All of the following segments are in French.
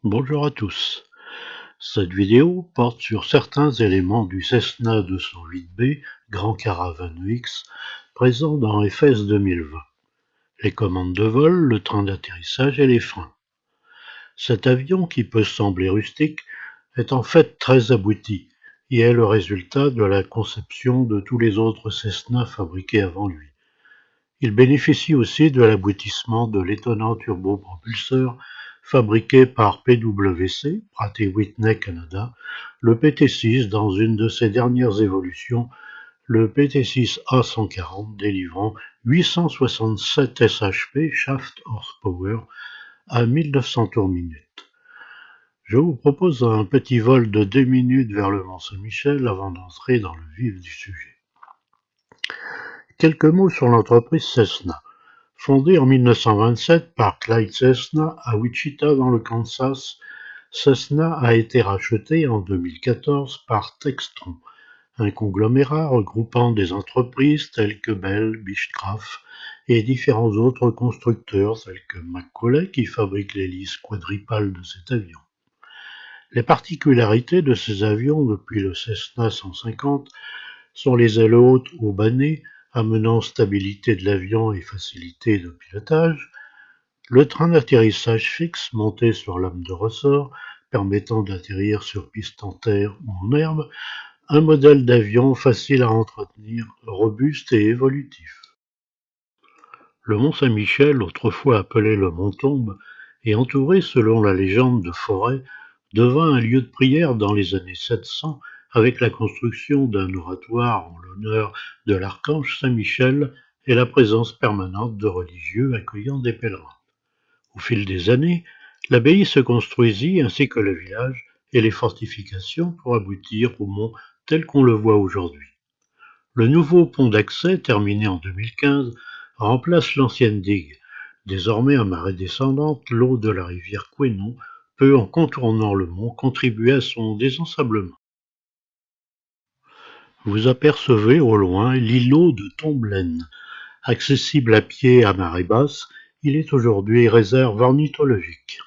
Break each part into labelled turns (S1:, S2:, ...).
S1: Bonjour à tous. Cette vidéo porte sur certains éléments du Cessna 208B Grand Caravane X présent dans FS 2020. Les commandes de vol, le train d'atterrissage et les freins. Cet avion, qui peut sembler rustique, est en fait très abouti et est le résultat de la conception de tous les autres Cessna fabriqués avant lui. Il bénéficie aussi de l'aboutissement de l'étonnant turbopropulseur fabriqué par PwC, Pratt & Whitney Canada, le PT6 dans une de ses dernières évolutions, le PT6A140 délivrant 867 shp shaft horsepower à 1900 tours minute. Je vous propose un petit vol de 2 minutes vers le Mont-Saint-Michel avant d'entrer dans le vif du sujet. Quelques mots sur l'entreprise Cessna. Fondée en 1927 par Clyde Cessna à Wichita dans le Kansas, Cessna a été rachetée en 2014 par Textron, un conglomérat regroupant des entreprises telles que Bell, Beechcraft et différents autres constructeurs tels que Macaulay qui fabrique l'hélice quadripale de cet avion. Les particularités de ces avions depuis le Cessna 150 sont les ailes hautes au bas nez, amenant stabilité de l'avion et facilité de pilotage, le train d'atterrissage fixe monté sur lame de ressort, permettant d'atterrir sur piste en terre ou en herbe, un modèle d'avion facile à entretenir, robuste et évolutif. Le Mont-Saint-Michel, autrefois appelé le Mont-Tombe, et entouré selon la légende de forêts, devint un lieu de prière dans les années 700 avec la construction d'un oratoire en l'honneur de l'archange Saint-Michel et la présence permanente de religieux accueillant des pèlerins. Au fil des années, l'abbaye se construisit ainsi que le village et les fortifications pour aboutir au mont tel qu'on le voit aujourd'hui. Le nouveau pont d'accès, terminé en 2015, remplace l'ancienne digue. Désormais à marée descendante, l'eau de la rivière Couesnon peut, en contournant le mont, contribuer à son désensablement. Vous apercevez au loin l'îlot de Tomblaine. Accessible à pied à marée basse, il est aujourd'hui réserve ornithologique.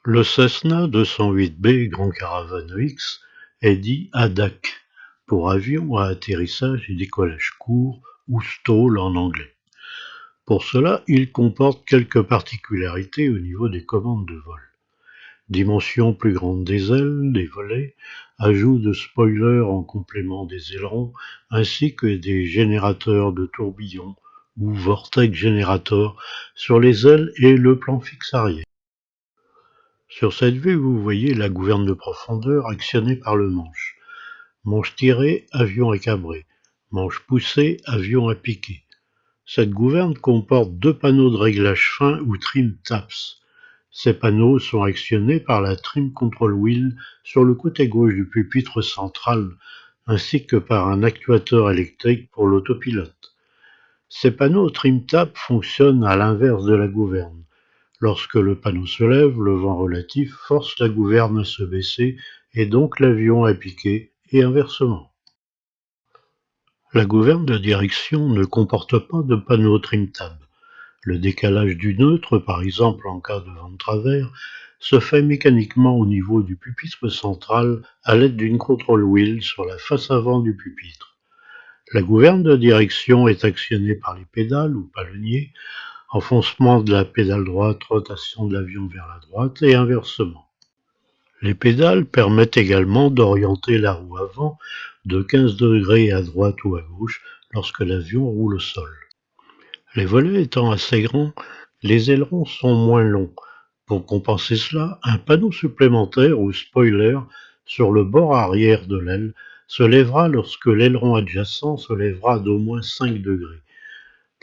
S1: Le Cessna 208B Grand Caravane X est dit ADAC, pour avion à atterrissage et décollage court, ou STOL en anglais. Pour cela, il comporte quelques particularités au niveau des commandes de vol. Dimension plus grande des ailes, des volets, ajout de spoilers en complément des ailerons, ainsi que des générateurs de tourbillons ou vortex générateurs sur les ailes et le plan fixe arrière. Sur cette vue, vous voyez la gouverne de profondeur actionnée par le manche. Manche tirée, avion à cabrer. Manche poussée, avion à piquer. Cette gouverne comporte deux panneaux de réglage fin ou trim taps. Ces panneaux sont actionnés par la trim control wheel sur le côté gauche du pupitre central, ainsi que par un actuateur électrique pour l'autopilote. Ces panneaux trim tap fonctionnent à l'inverse de la gouverne. Lorsque le panneau se lève, le vent relatif force la gouverne à se baisser et donc l'avion à piquer, et inversement. La gouverne de direction ne comporte pas de panneau trim tab. Le décalage du neutre, par exemple en cas de vent de travers, se fait mécaniquement au niveau du pupitre central à l'aide d'une control wheel sur la face avant du pupitre. La gouverne de direction est actionnée par les pédales ou palonniers, enfoncement de la pédale droite, rotation de l'avion vers la droite et inversement. Les pédales permettent également d'orienter la roue avant de 15 degrés à droite ou à gauche lorsque l'avion roule au sol. Les volets étant assez grands, les ailerons sont moins longs. Pour compenser cela, un panneau supplémentaire ou spoiler sur le bord arrière de l'aile se lèvera lorsque l'aileron adjacent se lèvera d'au moins 5 degrés.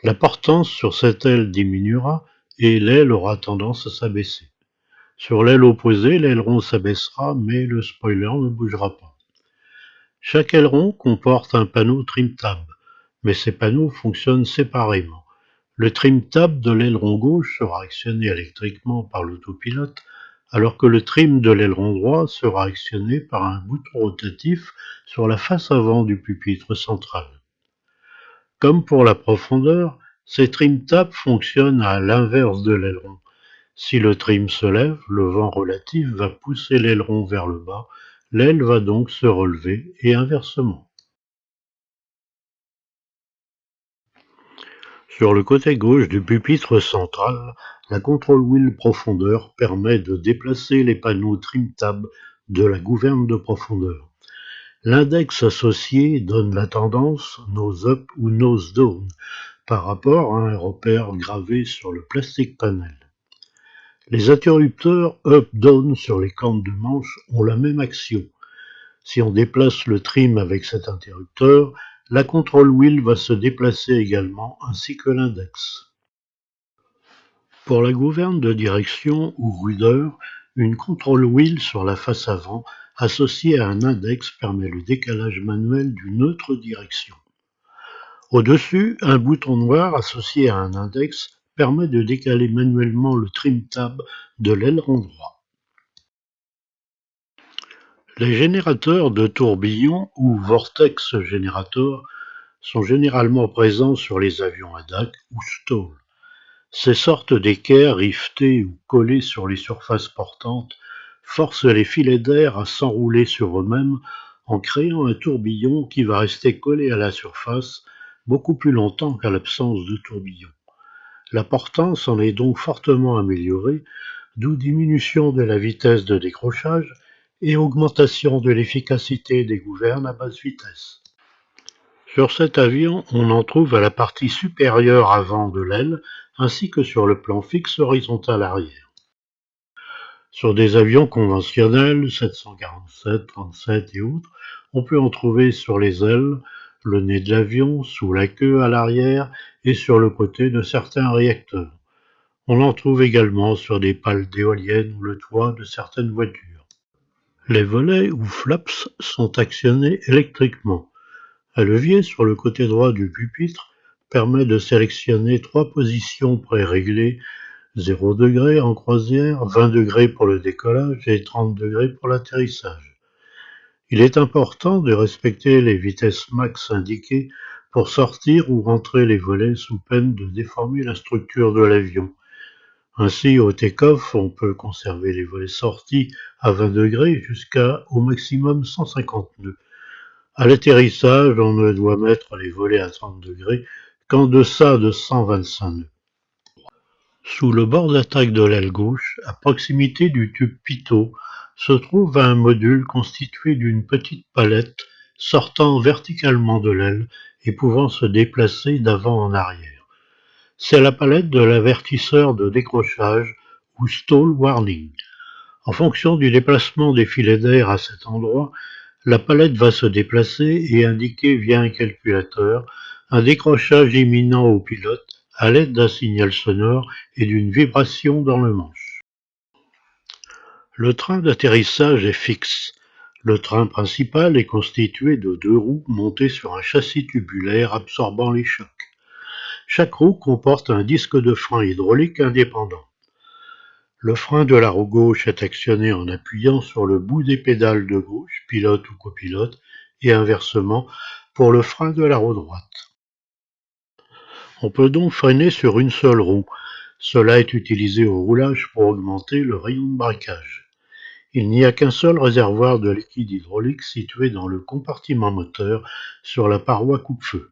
S1: La portance sur cette aile diminuera et l'aile aura tendance à s'abaisser. Sur l'aile opposée, l'aileron s'abaissera mais le spoiler ne bougera pas. Chaque aileron comporte un panneau trim tab, mais ces panneaux fonctionnent séparément. Le trim tab de l'aileron gauche sera actionné électriquement par l'autopilote alors que le trim de l'aileron droit sera actionné par un bouton rotatif sur la face avant du pupitre central. Comme pour la profondeur, ces trim taps fonctionnent à l'inverse de l'aileron. Si le trim se lève, le vent relatif va pousser l'aileron vers le bas, l'aile va donc se relever et inversement. Sur le côté gauche du pupitre central, la control wheel profondeur permet de déplacer les panneaux trim tab de la gouverne de profondeur. L'index associé donne la tendance nose up ou nose down par rapport à un repère gravé sur le plastic panel. Les interrupteurs up-down sur les cornes de manche ont la même action. Si on déplace le trim avec cet interrupteur, la control wheel va se déplacer également ainsi que l'index. Pour la gouverne de direction ou rudder, une control wheel sur la face avant associée à un index permet le décalage manuel d'une autre direction. Au-dessus, un bouton noir associé à un index permet de décaler manuellement le trim tab de l'aileron droit. Les générateurs de tourbillons ou vortex générateurs sont généralement présents sur les avions à DAC ou STOL. Ces sortes d'équerres rivetés ou collés sur les surfaces portantes forcent les filets d'air à s'enrouler sur eux-mêmes en créant un tourbillon qui va rester collé à la surface beaucoup plus longtemps qu'à l'absence de tourbillon. La portance en est donc fortement améliorée, d'où diminution de la vitesse de décrochage et augmentation de l'efficacité des gouvernes à basse vitesse. Sur cet avion, on en trouve à la partie supérieure avant de l'aile, ainsi que sur le plan fixe horizontal arrière. Sur des avions conventionnels, 747, 37 et autres, on peut en trouver sur les ailes, le nez de l'avion, sous la queue à l'arrière et sur le côté de certains réacteurs. On en trouve également sur des pales d'éoliennes ou le toit de certaines voitures. Les volets ou flaps sont actionnés électriquement. Un levier sur le côté droit du pupitre permet de sélectionner 3 positions pré-réglées, 0 degrés en croisière, 20 degrés pour le décollage et 30 degrés pour l'atterrissage. Il est important de respecter les vitesses max indiquées pour sortir ou rentrer les volets sous peine de déformer la structure de l'avion. Ainsi, au take-off, on peut conserver les volets sortis à 20 degrés jusqu'à au maximum 150 nœuds. À l'atterrissage, on ne doit mettre les volets à 30 degrés qu'en deçà de 125 nœuds. Sous le bord d'attaque de l'aile gauche, à proximité du tube pitot, se trouve un module constitué d'une petite palette sortant verticalement de l'aile et pouvant se déplacer d'avant en arrière. C'est la palette de l'avertisseur de décrochage ou stall warning. En fonction du déplacement des filets d'air à cet endroit, la palette va se déplacer et indiquer via un calculateur un décrochage imminent au pilote à l'aide d'un signal sonore et d'une vibration dans le manche. Le train d'atterrissage est fixe. Le train principal est constitué de 2 roues montées sur un châssis tubulaire absorbant les chocs. Chaque roue comporte un disque de frein hydraulique indépendant. Le frein de la roue gauche est actionné en appuyant sur le bout des pédales de gauche, pilote ou copilote, et inversement pour le frein de la roue droite. On peut donc freiner sur une seule roue. Cela est utilisé au roulage pour augmenter le rayon de braquage. Il n'y a qu'un seul réservoir de liquide hydraulique situé dans le compartiment moteur sur la paroi coupe-feu.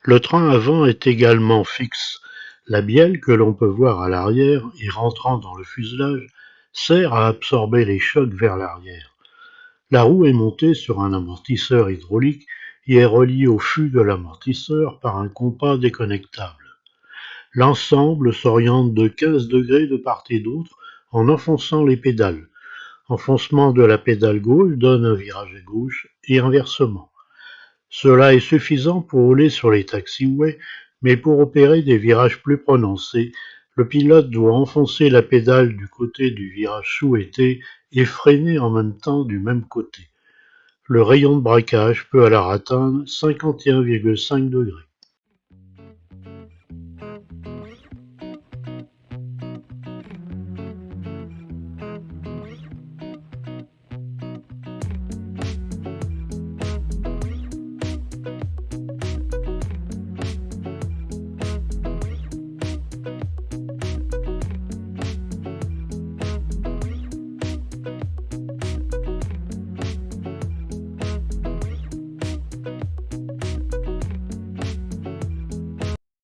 S1: Le train avant est également fixe. La bielle que l'on peut voir à l'arrière et rentrant dans le fuselage sert à absorber les chocs vers l'arrière. La roue est montée sur un amortisseur hydraulique et est reliée au fût de l'amortisseur par un compas déconnectable. L'ensemble s'oriente de 15 degrés de part et d'autre en enfonçant les pédales. Enfoncement de la pédale gauche donne un virage à gauche et inversement. Cela est suffisant pour rouler sur les taxiways, mais pour opérer des virages plus prononcés, le pilote doit enfoncer la pédale du côté du virage souhaité et freiner en même temps du même côté. Le rayon de braquage peut alors atteindre 51,5 degrés.